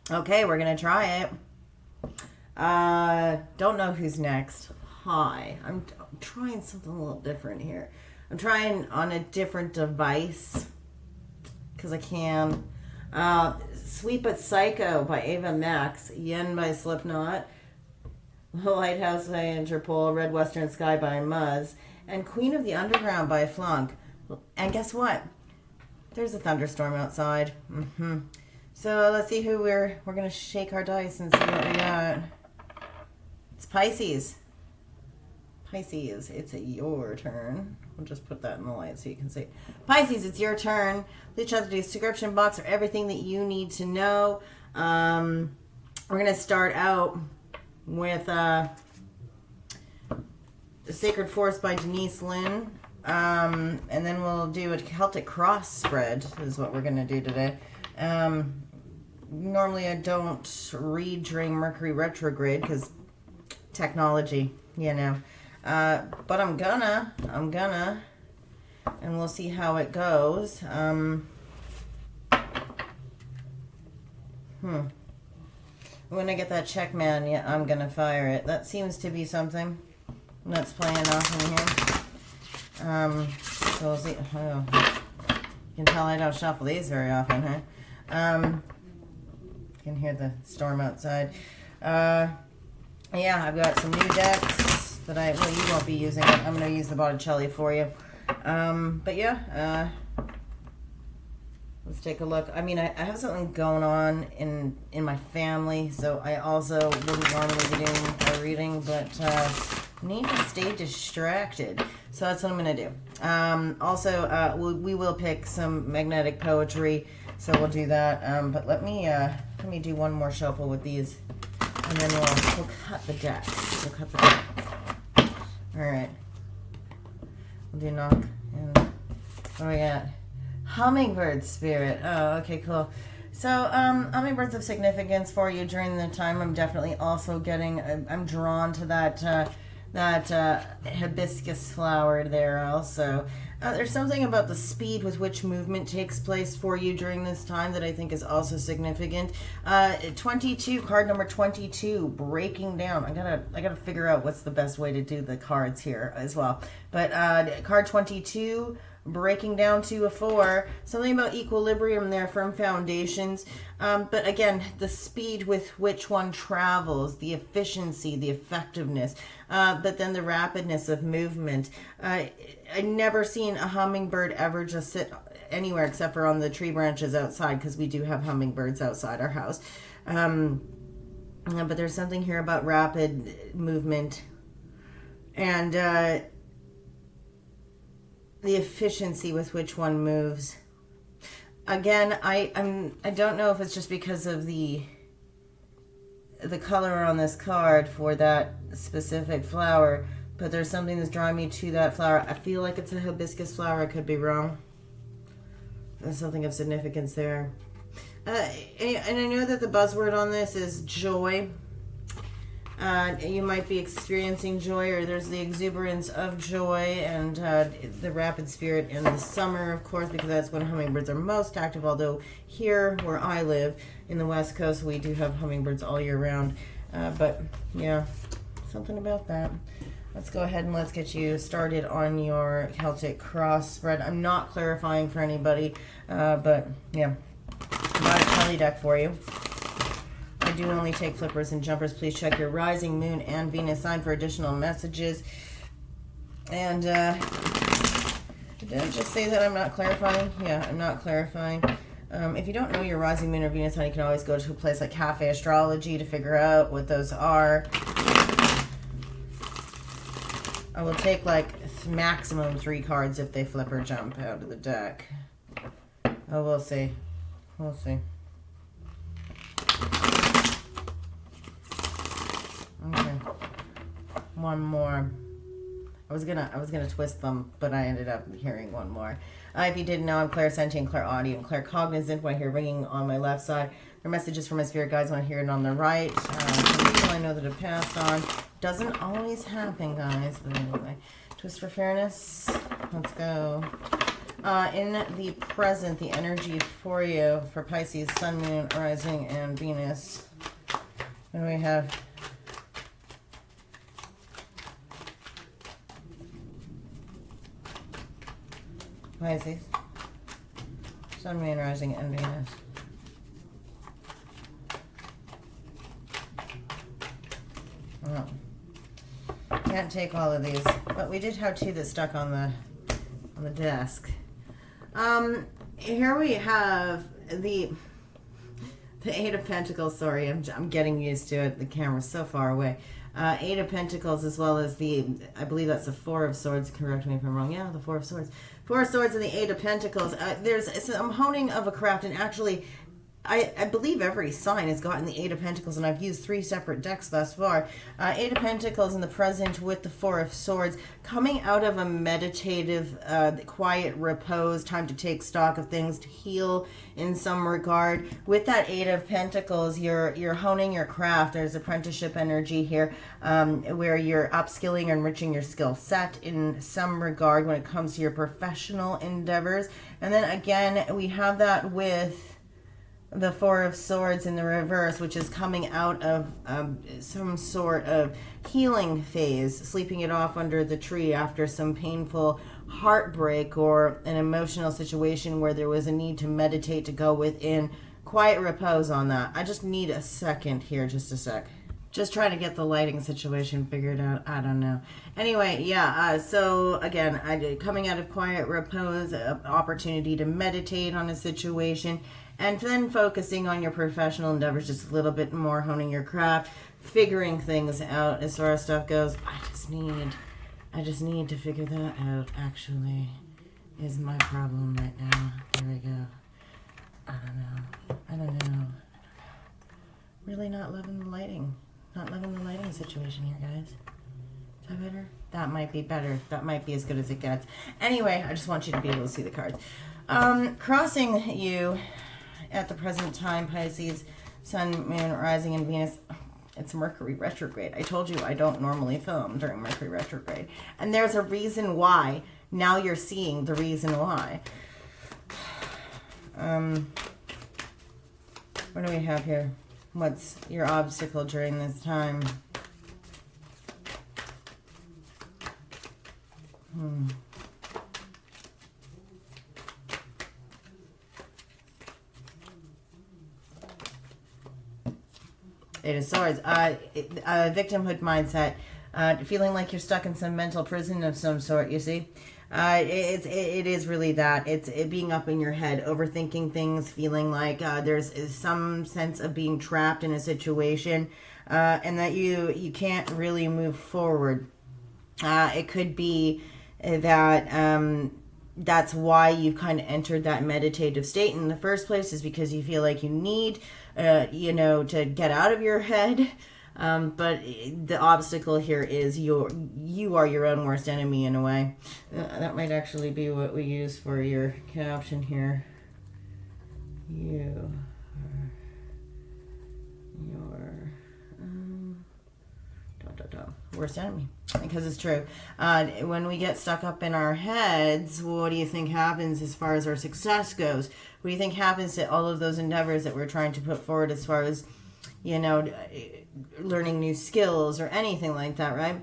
Okay, we're going to try it. Don't know who's next. Hi. I'm trying something a little different here. I'm trying on a different device because I can. Sweet But Psycho by Ava Max. Yen by Slipknot. The Lighthouse by Interpol. Red Western Sky by Muzz. And Queen of the Underground by Flunk. And guess what? There's a thunderstorm outside. So let's see who we're going to shake our dice and see what we got. It's Pisces. Pisces, it's your turn. We'll just put that in the light so you can see. Pisces, it's your turn. Please check the description box for everything that you need to know. We're going to start out with The Sacred Force by Denise Lynn. And then we'll do a Celtic cross spread is what we're going to do today. Normally I don't read during Mercury retrograde because technology, you know. But I'm gonna, and we'll see how it goes. When I get that check man, yeah, I'm gonna fire it. That seems to be something that's playing off in here. So we'll see. Oh, you can tell I don't shuffle these very often, huh? You can hear the storm outside. Yeah, I've got some new decks that well, you won't be using it. I'm going to use the Botticelli for you. But yeah, let's take a look. I mean, I have something going on in my family, so I also wouldn't normally be doing a reading, but need to stay distracted. So that's what I'm going to do. Also, we will pick some magnetic poetry, so we'll do that. But let me do one more shuffle with these, and then we'll cut the deck. We'll cut the deck. All right. We'll do knock. And what do we got? Hummingbird spirit. Oh, okay, cool. So, hummingbirds of significance for you during the time. I'm definitely also getting. I'm drawn to that hibiscus flower there also. There's something about the speed with which movement takes place for you during this time that I think is also significant. 22, card number 22, breaking down. I gotta figure out what's the best way to do the cards here as well. But card 22, breaking down to a 4. Something about equilibrium there, firm foundations. But again, the speed with which one travels, the efficiency, the effectiveness, but then the rapidness of movement. I never seen a hummingbird ever just sit anywhere except for on the tree branches outside, because we do have hummingbirds outside our house. But there's something here about rapid movement and the efficiency with which one moves. Again, I don't know if it's just because of the color on this card for that specific flower, but there's something that's drawing me to that flower. I feel like it's a hibiscus flower. I could be wrong. There's something of significance there. And I know that the buzzword on this is joy. You might be experiencing joy, or there's the exuberance of joy, and the rapid spirit in the summer, of course, because that's when hummingbirds are most active. Although here where I live in the West Coast, we do have hummingbirds all year round. But yeah, something about that. Let's go ahead and let's get you started on your Celtic cross spread. I'm not clarifying for anybody, but yeah, Botticelli deck for you. I do only take flippers and jumpers. Please check your rising, moon, and Venus sign for additional messages. And did I just say that I'm not clarifying? Yeah, I'm not clarifying. If you don't know your rising, moon, or Venus sign, you can always go to a place like Cafe Astrology to figure out what those are. I will take like maximum 3 cards if they flip or jump out of the deck. Oh, we'll see. We'll see. Okay. One more. I was gonna twist them, but I ended up hearing one more. If you didn't know, I'm clairsentient, clairaudient, claircognizant. When I hear ringing on my left side, there are messages from my spirit guides when I hear it on the right. People I know that have passed on. Doesn't always happen, guys. But anyway, twist for fairness. Let's go. in the present, the energy for you, for Pisces, Sun, Moon, Rising, and Venus. What do we have? Pisces, Sun, Moon, Rising, and Venus. Oh. Can't take all of these, but we did have two that stuck on the desk. Here we have the Eight of Pentacles. Sorry, I'm getting used to it. The camera's so far away. Eight of Pentacles, as well as I believe that's the Four of Swords. Correct me if I'm wrong. Yeah, the Four of Swords. Four of Swords and the Eight of Pentacles. There's some honing of a craft, and actually, I believe every sign has gotten the Eight of Pentacles, and I've used 3 separate decks thus far. Eight of Pentacles in the present with the Four of Swords, coming out of a meditative, quiet repose, time to take stock of things, to heal in some regard. With that Eight of Pentacles, you're honing your craft. There's apprenticeship energy here, where you're upskilling and enriching your skill set in some regard when it comes to your professional endeavors. And then again, we have that with the Four of Swords in the reverse, which is coming out of some sort of healing phase, sleeping it off under the tree after some painful heartbreak or an emotional situation where there was a need to meditate, to go within, quiet repose on that. I just need a second here, just a sec. Just trying to get the lighting situation figured out. I don't know. Anyway, yeah, so again, coming out of quiet repose, opportunity to meditate on a situation, and then focusing on your professional endeavors just a little bit more, honing your craft, figuring things out as far as stuff goes. I just need to figure that out, actually, is my problem right now. There we go. I don't know. Really not loving the lighting. Not loving the lighting situation here, guys. Is that better? That might be better. That might be as good as it gets. Anyway, I just want you to be able to see the cards. Crossing you at the present time, Pisces, Sun, Moon, Rising, and Venus. It's Mercury retrograde. I told you I don't normally film during Mercury retrograde. And there's a reason why. Now you're seeing the reason why. What do we have here? What's your obstacle during this time? Eight of Swords. Victimhood mindset. Feeling like you're stuck in some mental prison of some sort, you see? It is really that. It's being up in your head, overthinking things, feeling like there's some sense of being trapped in a situation, and that you can't really move forward. It could be that that's why you've kind of entered that meditative state in the first place, is because you feel like you need, to get out of your head. But the obstacle here is you are your own worst enemy in a way. That might actually be what we use for your caption here. You are your worst enemy. Because it's true. When we get stuck up in our heads, what do you think happens as far as our success goes? What do you think happens to all of those endeavors that we're trying to put forward as far as, learning new skills or anything like that, right?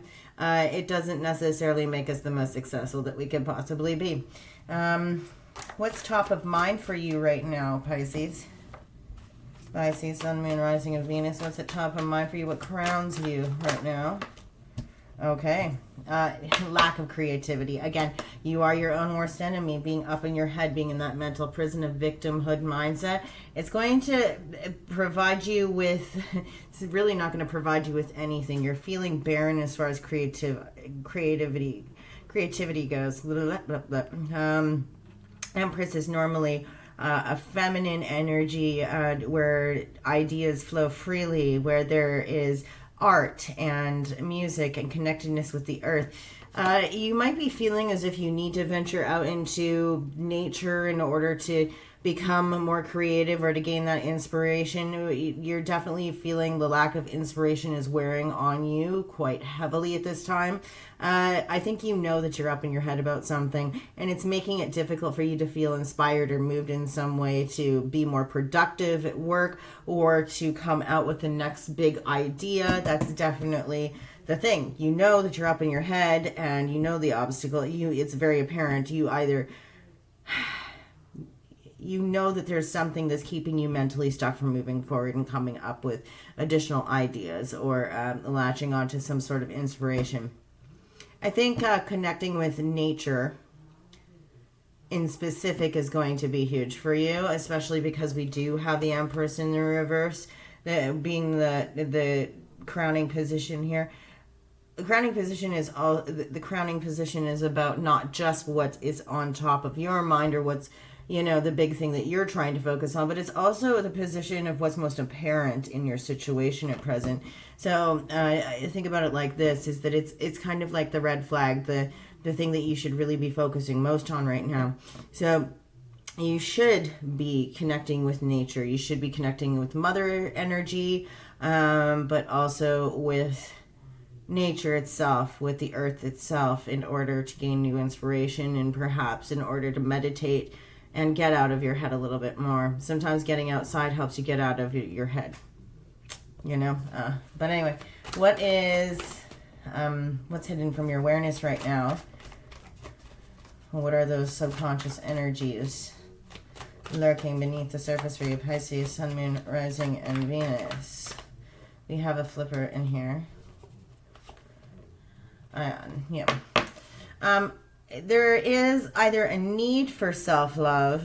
It doesn't necessarily make us the most successful that we could possibly be. What's top of mind for you right now, Pisces? Pisces, Sun, Moon, Rising, and Venus. What's at top of mind for you? What crowns you right now? Okay. Lack of creativity. Again, you are your own worst enemy, being up in your head, being in that mental prison of victimhood mindset. It's going to provide you with, it's really not going to provide you with anything. You're feeling barren as far as creativity goes. Empress is normally a feminine energy where ideas flow freely, where there is art and music and connectedness with the earth. You might be feeling as if you need to venture out into nature in order to become more creative or to gain that inspiration. You're definitely feeling the lack of inspiration is wearing on you quite heavily at this time. I think you know that you're up in your head about something, and it's making it difficult for you to feel inspired or moved in some way to be more productive at work or to come out with the next big idea. That's definitely the thing. You know that you're up in your head, and you know the obstacle. It's very apparent. You know that there's something that's keeping you mentally stuck from moving forward and coming up with additional ideas or latching onto some sort of inspiration. I think connecting with nature in specific is going to be huge for you, especially because we do have the Empress in the reverse, being the crowning position here. The crowning position is about not just what is on top of your mind or what's the big thing that you're trying to focus on, but it's also the position of what's most apparent in your situation at present. So I think about it like this, is that it's kind of like the red flag, the thing that you should really be focusing most on right now. So you should be connecting with nature. You should be connecting with mother energy, but also with nature itself, with the earth itself, in order to gain new inspiration and perhaps in order to meditate and get out of your head a little bit more. Sometimes getting outside helps you get out of your head, But anyway, what's hidden from your awareness right now? What are those subconscious energies lurking beneath the surface for you, Pisces, Sun, Moon, Rising, and Venus? We have a flipper in here. There is either a need for self-love,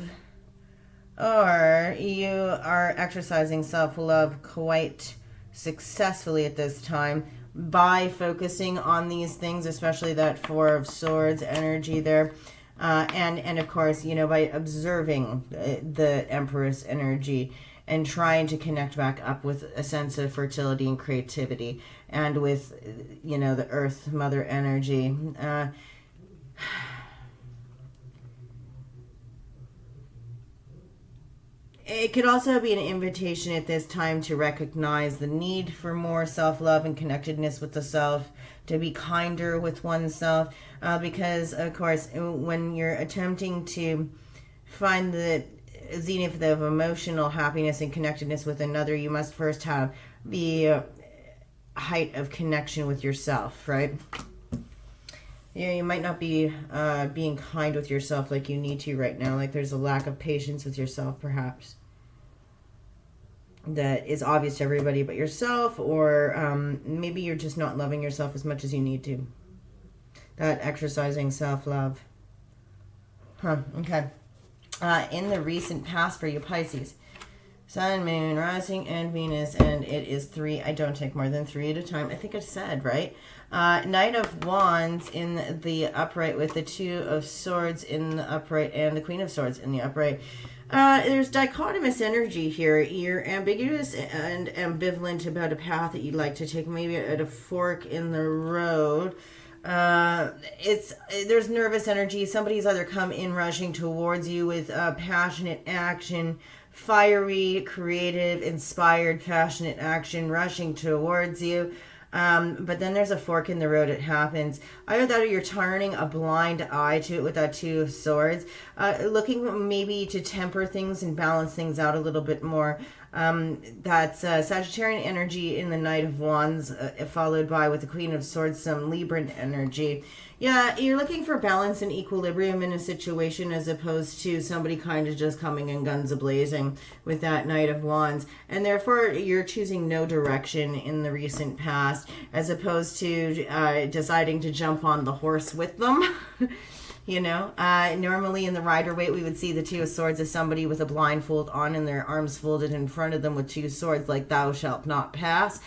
or you are exercising self-love quite successfully at this time by focusing on these things, especially that Four of Swords energy there. And of course, by observing the Empress energy and trying to connect back up with a sense of fertility and creativity, and with, the Earth Mother energy. It could also be an invitation at this time to recognize the need for more self-love and connectedness with the self, to be kinder with oneself, because, of course, when you're attempting to find the zenith of emotional happiness and connectedness with another, you must first have the height of connection with yourself, right? Yeah, you might not be being kind with yourself like you need to right now. Like there's a lack of patience with yourself, perhaps, that is obvious to everybody but yourself, or maybe you're just not loving yourself as much as you need to. That exercising self-love. Okay. In the recent past for you, Pisces, Sun, Moon, Rising, and Venus, and it is 3. I don't take more than 3 at a time. I think I said, right? Knight of Wands in the upright with the Two of Swords in the upright and the Queen of Swords in the upright. There's dichotomous energy here. You're ambiguous and ambivalent about a path that you'd like to take, maybe at a fork in the road. There's nervous energy. Somebody's either come in rushing towards you with passionate action, fiery, creative, inspired, passionate action rushing towards you. But then there's a fork in the road. It happens. Either that or you're turning a blind eye to it with that Two of Swords, looking maybe to temper things and balance things out a little bit more. That's Sagittarian energy in the Knight of Wands, followed by, with the Queen of Swords, some Libran energy. Yeah, you're looking for balance and equilibrium in a situation, as opposed to somebody kind of just coming in guns a-blazing with that Knight of Wands. And therefore, you're choosing no direction in the recent past, as opposed to deciding to jump on the horse with them. Normally in the Rider-Waite, we would see the Two of Swords as somebody with a blindfold on and their arms folded in front of them with two swords, like thou shalt not pass.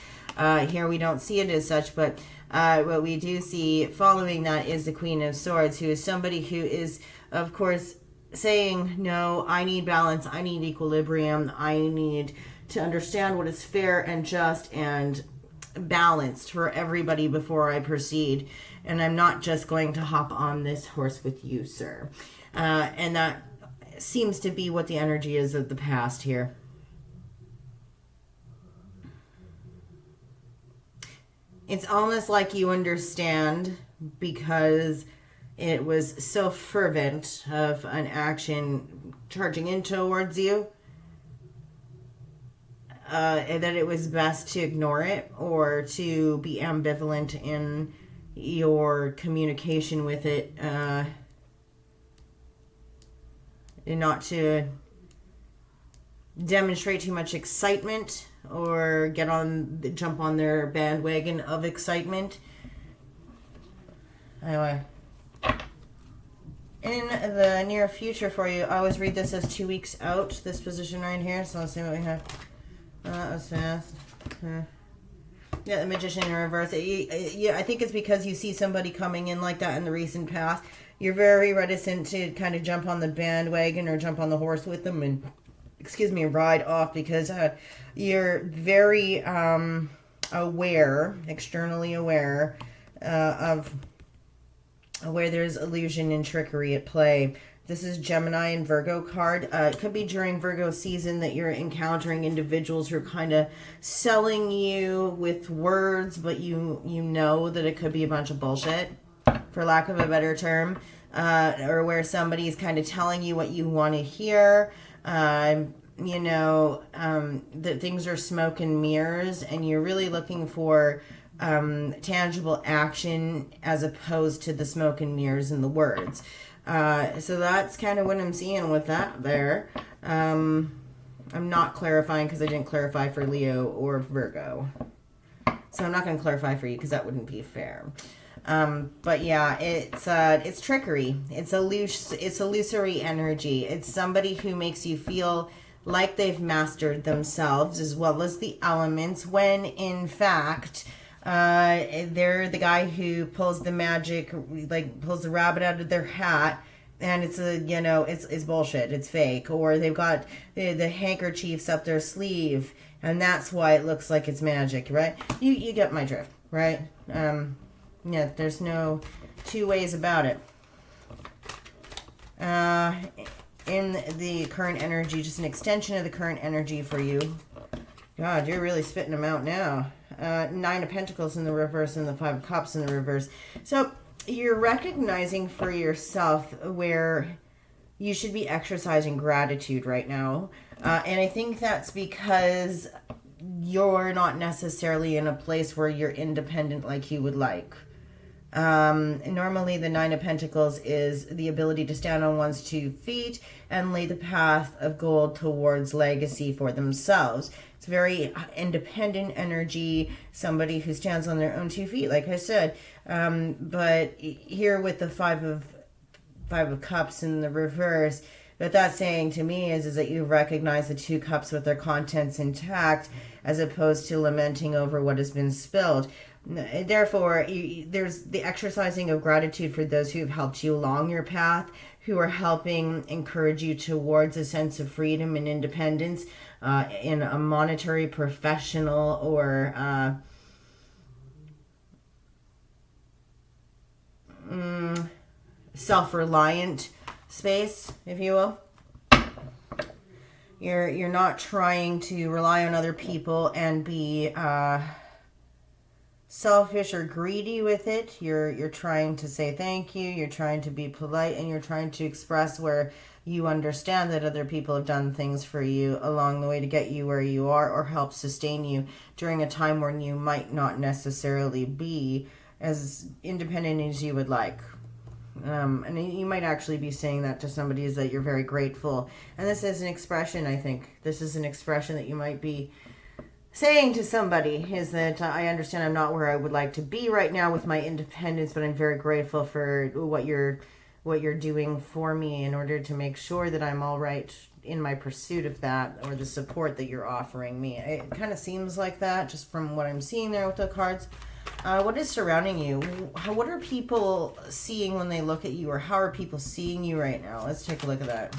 Here we don't see it as such, but what we do see following that is the Queen of Swords, who is somebody who is, of course, saying, no, I need balance, I need equilibrium, I need to understand what is fair and just and balanced for everybody before I proceed. And I'm not just going to hop on this horse with you, sir. And that seems to be what the energy is of the past here. It's almost like you understand because it was so fervent of an action charging in towards you that it was best to ignore it or to be ambivalent in your communication with it, and not to demonstrate too much excitement or jump on their bandwagon of excitement. Anyway, in the near future for you, I always read this as 2 weeks out, this position right here. So let's see what we have. That was fast. Yeah, the Magician in reverse. Yeah, I think it's because you see somebody coming in like that in the recent past. You're very reticent to kind of jump on the bandwagon or jump on the horse with them and, ride off, because you're very aware, externally aware of where there's illusion and trickery at play. This is Gemini and Virgo card. It could be during Virgo season that you're encountering individuals who are kind of selling you with words, but you know that it could be a bunch of bullshit, for lack of a better term, or where somebody's kind of telling you what you want to hear. That things are smoke and mirrors, and you're really looking for tangible action as opposed to the smoke and mirrors and the words. So that's kind of what I'm seeing with that there. I'm not clarifying because I didn't clarify for Leo or Virgo. So I'm not going to clarify for you because that wouldn't be fair. But yeah, it's trickery. It's illusory energy. It's somebody who makes you feel like they've mastered themselves as well as the elements, when in fact they're the guy who pulls the magic, like pulls the rabbit out of their hat, and it's bullshit, it's fake, or they've got the handkerchiefs up their sleeve, and that's why it looks like it's magic, right? You get my drift, right? Yeah, there's no two ways about it. In the current energy, just an extension of the current energy for you. God, you're really spitting them out now. 9 of Pentacles in the reverse and the 5 of Cups in the reverse. So you're recognizing for yourself where you should be exercising gratitude right now. And I think that's because you're not necessarily in a place where you're independent like you would like. Normally the 9 of Pentacles is the ability to stand on one's 2 feet and lay the path of gold towards legacy for themselves. It's very independent energy, somebody who stands on their own 2 feet, like I said. But here with the 5 of Cups in the reverse, what that's saying to me is that you recognize the 2 cups with their contents intact, as opposed to lamenting over what has been spilled. Therefore, there's the exercising of gratitude for those who have helped you along your path, who are helping encourage you towards a sense of freedom and independence in a monetary, professional, or self-reliant space, if you will. You're not trying to rely on other people and be selfish or greedy with it. You're trying to say thank you, you're trying to be polite, and you're trying to express where you understand that other people have done things for you along the way to get you where you are, or help sustain you during a time when you might not necessarily be as independent as you would like. And you might actually be saying that to somebody, is that you're very grateful. And this is an expression, I think. This is an expression that you might be saying to somebody, is that I understand I'm not where I would like to be right now with my independence, but I'm very grateful for what you're doing for me in order to make sure that I'm all right in my pursuit of that, or the support that you're offering me. It kind of seems like that just from what I'm seeing there with the cards. What is surrounding you? What are people seeing when they look at you, or how are people seeing you right now? Let's take a look at that.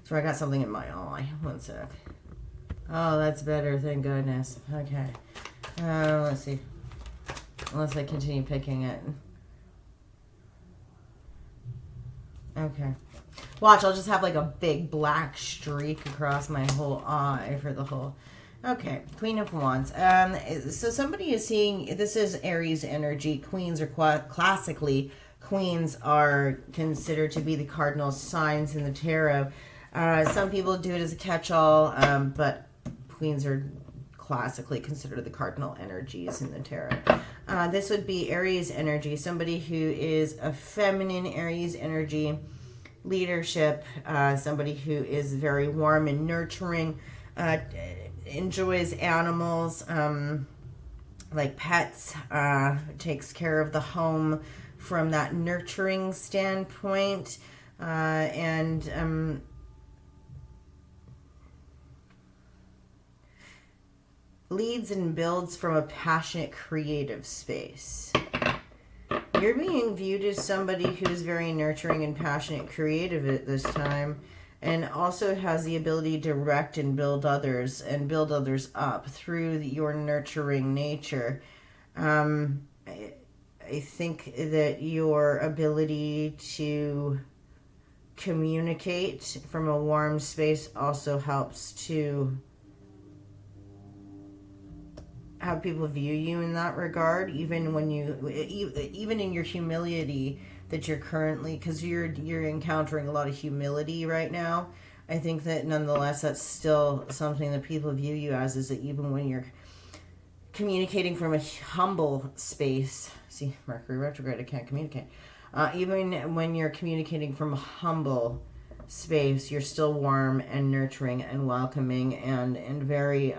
So I got something in my eye. One sec. Oh, that's better. Thank goodness. Okay. Let's see. Unless I continue picking it. Okay. Watch, I'll just have like a big black streak across my whole eye for the whole... Okay, Queen of Wands. So somebody is seeing, this is Aries energy. Queens are classically, queens are considered to be the cardinal signs in the tarot. Some people do it as a catch-all, but queens are classically considered the cardinal energies in the tarot. This would be Aries energy, somebody who is a feminine Aries energy, leadership, somebody who is very warm and nurturing, enjoys animals, like pets, takes care of the home from that nurturing standpoint, and leads and builds from a passionate creative space. You're being viewed as somebody who's very nurturing and passionate creative at this time, and also has the ability to direct and build others up through your nurturing nature. I think that your ability to communicate from a warm space also helps to have people view you in that regard, even when even in your humility that you're currently, because you're encountering a lot of humility right now. I think that nonetheless that's still something that people view you as, is that even when you're communicating from a humble space, see, Mercury retrograde, I can't communicate, even when you're communicating from a humble space, you're still warm and nurturing and welcoming and very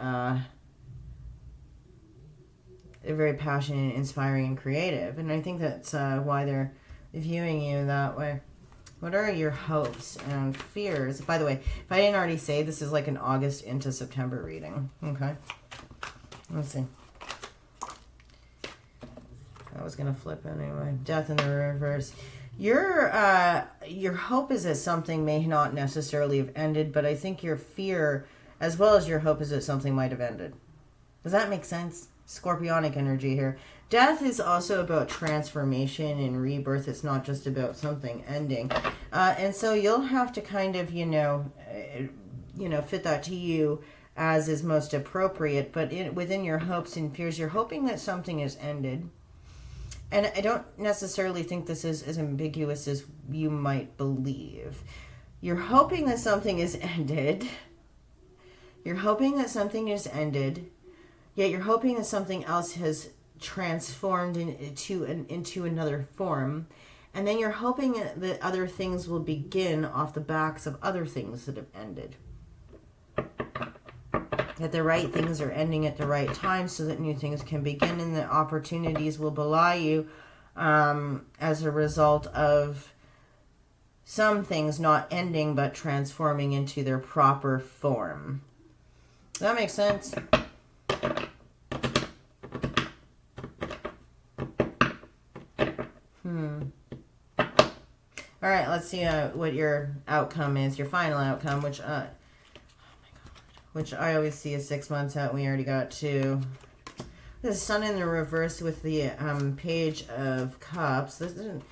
very passionate, inspiring, and creative. And I think that's why they're viewing you that way. What are your hopes and fears? By the way, if I didn't already say, this is like an August into September reading. Okay. Let's see. I was going to flip anyway. Death in the reverse. Your hope is that something may not necessarily have ended, but I think your fear, as well as your hope, is that something might have ended. Does that make sense? Scorpionic energy here. Death is also about transformation and rebirth. It's not just about something ending. And so you'll have to kind of, fit that to you as is most appropriate. But within your hopes and fears, you're hoping that something is ended. And I don't necessarily think this is as ambiguous as you might believe. You're hoping that something is ended. You're hoping that something is ended. Yet you're hoping that something else has transformed into another form. And then you're hoping that other things will begin off the backs of other things that have ended. That the right things are ending at the right time so that new things can begin, and the opportunities will belie you as a result of some things not ending but transforming into their proper form. Does that make sense? All right, let's see what your outcome is, your final outcome, which which I always see is 6 months out. We already got to the Sun in the reverse with the Page of Cups. This is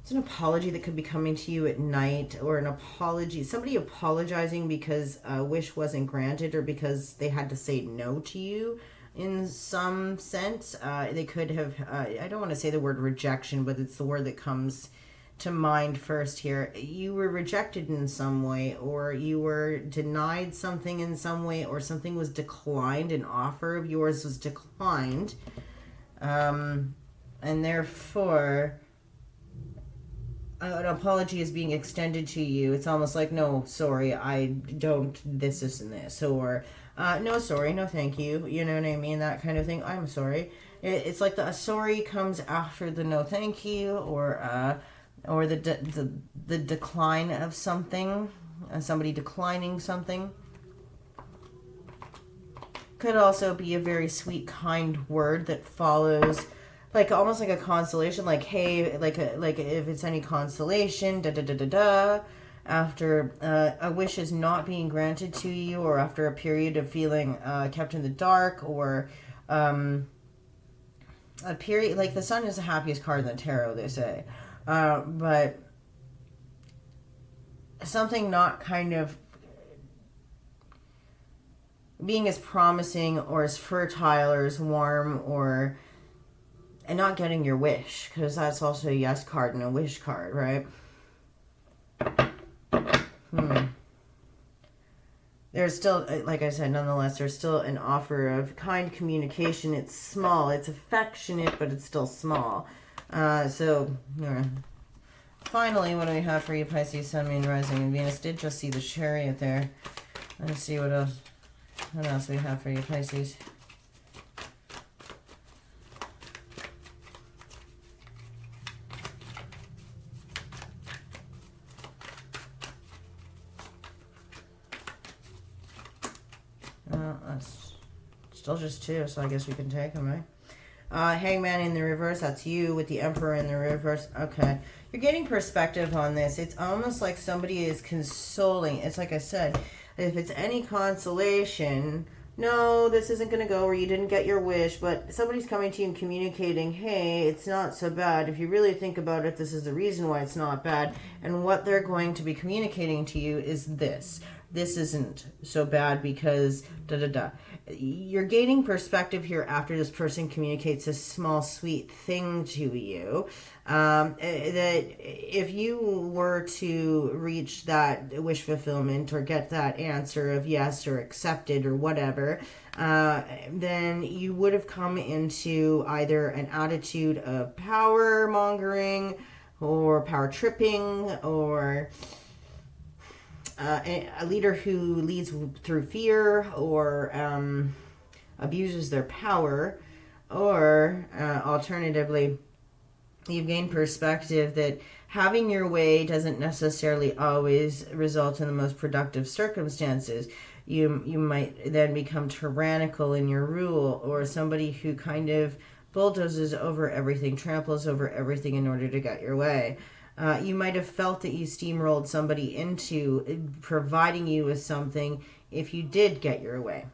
it's an apology that could be coming to you at night, or an apology, somebody apologizing because a wish wasn't granted or because they had to say no to you in some sense. They could have, I don't want to say the word rejection, but it's the word that comes to mind first here. You were rejected in some way, or you were denied something in some way, or something was declined, an offer of yours was declined, and therefore an apology is being extended to you. It's almost like, no, sorry, I don't, this and this, or no, sorry, no, thank you, you know what I mean, that kind of thing. I'm sorry. It's like the sorry comes after the no thank you, or the decline of something, somebody declining something. Could also be a very sweet, kind word that follows, like almost like a consolation, like, hey, like if it's any consolation, after a wish is not being granted to you, or after a period of feeling kept in the dark, or a period, like the Sun is the happiest card in the tarot, they say. But something not kind of being as promising or as fertile or as warm, or and not getting your wish, because that's also a yes card and a wish card, right? There's still, like I said, nonetheless, there's still an offer of kind communication. It's small, it's affectionate, but it's still small. So, finally, what do we have for you, Pisces, Sun, Moon, Rising, and Venus? Did just see the Chariot there. Let's see what else. What else we have for you, Pisces? That's still just two, so I guess we can take them, right? Hangman in the reverse, that's you with the Emperor in the reverse. Okay. You're getting perspective on this. It's almost like somebody is consoling. It's like I said, if it's any consolation, no, this isn't going to go where you didn't get your wish, but somebody's coming to you and communicating, hey, it's not so bad. If you really think about it, this is the reason why it's not bad. And what they're going to be communicating to you is this. This isn't so bad because da-da-da. You're gaining perspective here after this person communicates a small, sweet thing to you. That if you were to reach that wish fulfillment or get that answer of yes or accepted or whatever, then you would have come into either an attitude of power mongering or power tripping, or a leader who leads through fear or abuses their power, or alternatively, you've gained perspective that having your way doesn't necessarily always result in the most productive circumstances. You might then become tyrannical in your rule, or somebody who kind of bulldozes over everything, tramples over everything in order to get your way. You might have felt that you steamrolled somebody into providing you with something if you did get your way.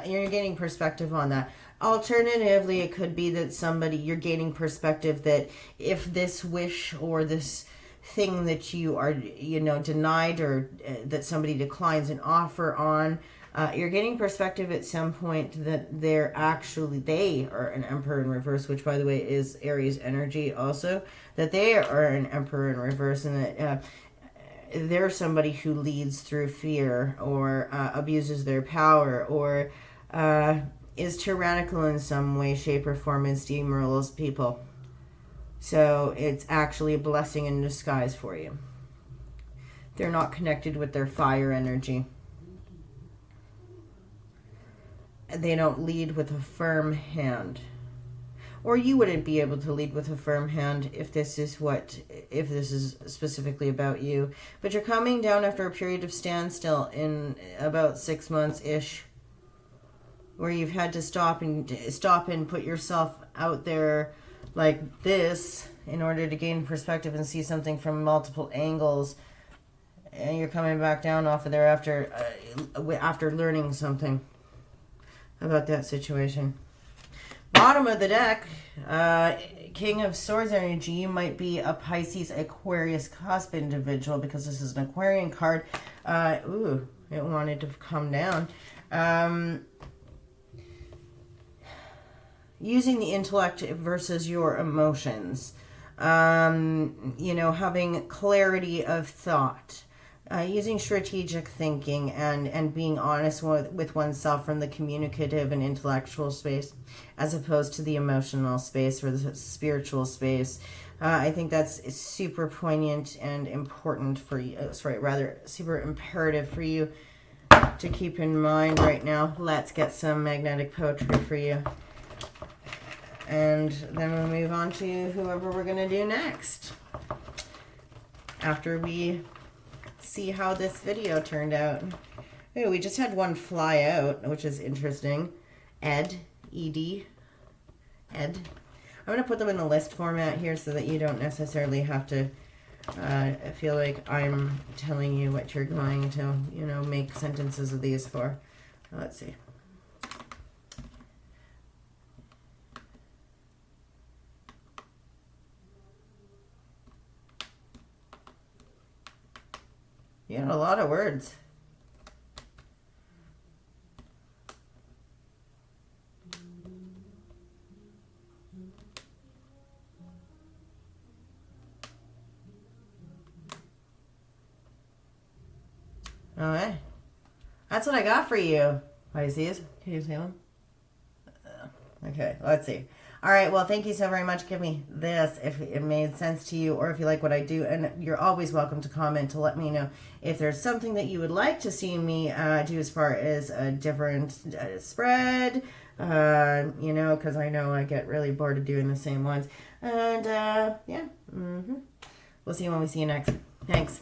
You're gaining perspective on that. Alternatively, it could be that you're gaining perspective that if this wish or this thing that you are, denied, or that somebody declines an offer on, you're getting perspective at some point that they are an Emperor in reverse, which by the way is Aries energy also, that they are an Emperor in reverse, and that they're somebody who leads through fear, or abuses their power, or is tyrannical in some way, shape, or form, and steamrolls people. So it's actually a blessing in disguise for you. They're not connected with their fire energy. They don't lead with a firm hand. Or you wouldn't be able to lead with a firm hand if this is specifically about you. But you're coming down after a period of standstill in about 6 months-ish, where you've had to stop and put yourself out there like this in order to gain perspective and see something from multiple angles. And you're coming back down off of there after learning something about that situation. Bottom of the deck, King of Swords energy. You might be a Pisces, Aquarius cusp individual, because this is an Aquarian card. It wanted to come down. Using the intellect versus your emotions. Having clarity of thought. Using strategic thinking and being honest with oneself from the communicative and intellectual space, as opposed to the emotional space or the spiritual space. I think that's super poignant and important for you. Super imperative for you to keep in mind right now. Let's get some magnetic poetry for you. And then we'll move on to whoever we're going to do next, after we see how this video turned out. Ooh, we just had one fly out, which is interesting. Ed. I'm going to put them in the list format here so that you don't necessarily have to feel like I'm telling you what you're going to, make sentences of these for. Let's see. You got a lot of words. Okay. That's what I got for you, Pisces. Can you see them? Okay, let's see. All right, well, thank you so very much. Give me this if it made sense to you or if you like what I do. And you're always welcome to comment to let me know if there's something that you would like to see me do as far as a different spread, you know, because I know I get really bored of doing the same ones. And, yeah, we'll see you when we see you next. Thanks.